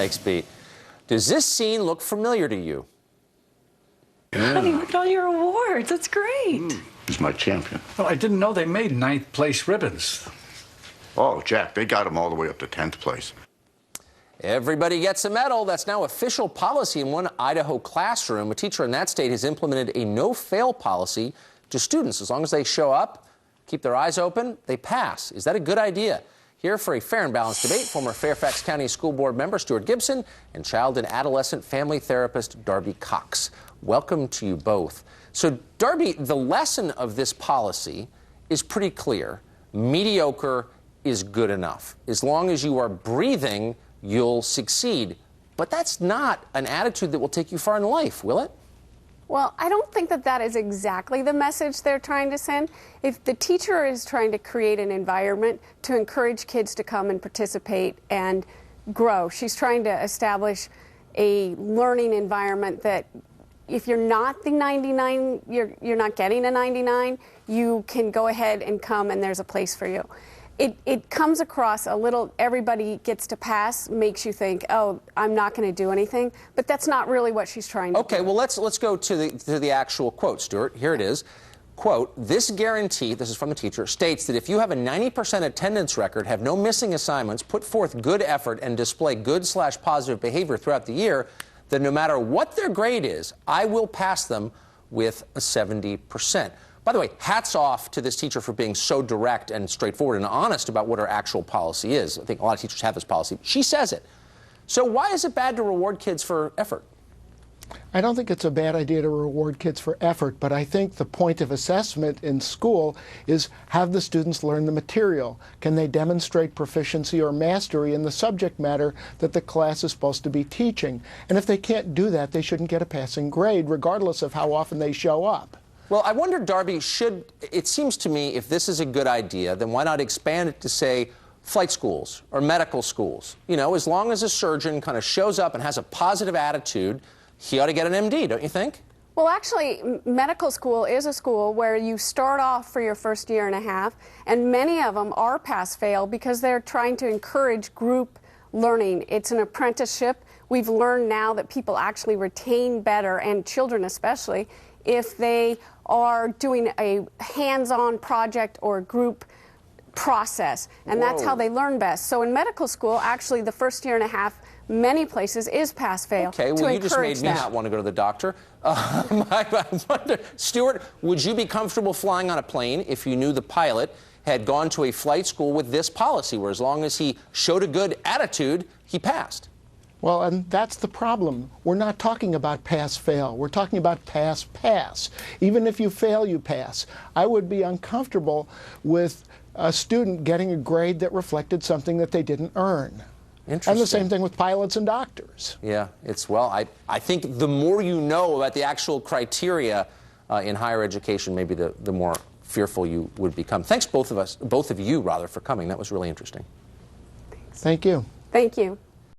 Thanks, Pete. Does this scene look familiar to you? Honey, look at all your awards. That's great. He's my champion. Well, I didn't know they made 9th place ribbons. Oh, Jack, they got him all the way up to 10th place. Everybody gets a medal. That's now official policy in one Idaho classroom. A teacher in that state has implemented a no-fail policy to students. As long as they show up, keep their eyes open, they pass. Is that a good idea? Here for a fair and balanced debate, former Fairfax County School Board member Stuart Gibson and child and adolescent family therapist Darby Cox. Welcome to you both. So, Darby, the lesson of this policy is pretty clear. Mediocre is good enough. As long as you are breathing, you'll succeed. But that's not an attitude that will take you far in life, will it? Well, I don't think that that is exactly the message they're trying to send. If the teacher is trying to create an environment to encourage kids to come and participate and grow, she's trying to establish a learning environment that if you're not the 99, you're not getting a 99, you can go ahead and come and there's a place for you. It comes across a little, everybody gets to pass, makes you think, oh, I'm not going to do anything. But that's not really what she's trying to do. Okay, well, let's go to the actual quote, Stuart. Here it is. Quote, this guarantee, this is from the teacher, states that if you have a 90% attendance record, have no missing assignments, put forth good effort, and display good/positive behavior throughout the year, then no matter what their grade is, I will pass them with a 70%. By the way, hats off to this teacher for being so direct and straightforward and honest about what her actual policy is. I think a lot of teachers have this policy. She says it. So why is it bad to reward kids for effort? I don't think it's a bad idea to reward kids for effort, but I think the point of assessment in school is have the students learn the material. Can they demonstrate proficiency or mastery in the subject matter that the class is supposed to be teaching? And if they can't do that, they shouldn't get a passing grade, regardless of how often they show up. Well, I wonder, Darby, it seems to me if this is a good idea, then why not expand it to, say, flight schools or medical schools? You know, as long as a surgeon kind of shows up and has a positive attitude, he ought to get an MD, don't you think? Well, actually, medical school is a school where you start off for your first year and a half, and many of them are pass-fail because they're trying to encourage group learning. It's an apprenticeship. We've learned now that people actually retain better, and children especially, if they are doing a hands-on project or group process, and that's how they learn best. So in medical school, actually, the first year and a half, many places is pass-fail. Okay, well, you just made me not want to go to the doctor. I wonder, Stuart, would you be comfortable flying on a plane if you knew the pilot had gone to a flight school with this policy, where as long as he showed a good attitude, he passed? Well, and that's the problem. We're not talking about pass-fail. We're talking about pass-pass. Even if you fail, you pass. I would be uncomfortable with a student getting a grade that reflected something that they didn't earn. Interesting. And the same thing with pilots and doctors. Yeah, I think the more you know about the actual criteria in higher education, maybe the more fearful you would become. Thanks, both of you, for coming. That was really interesting. Thank you. Thank you.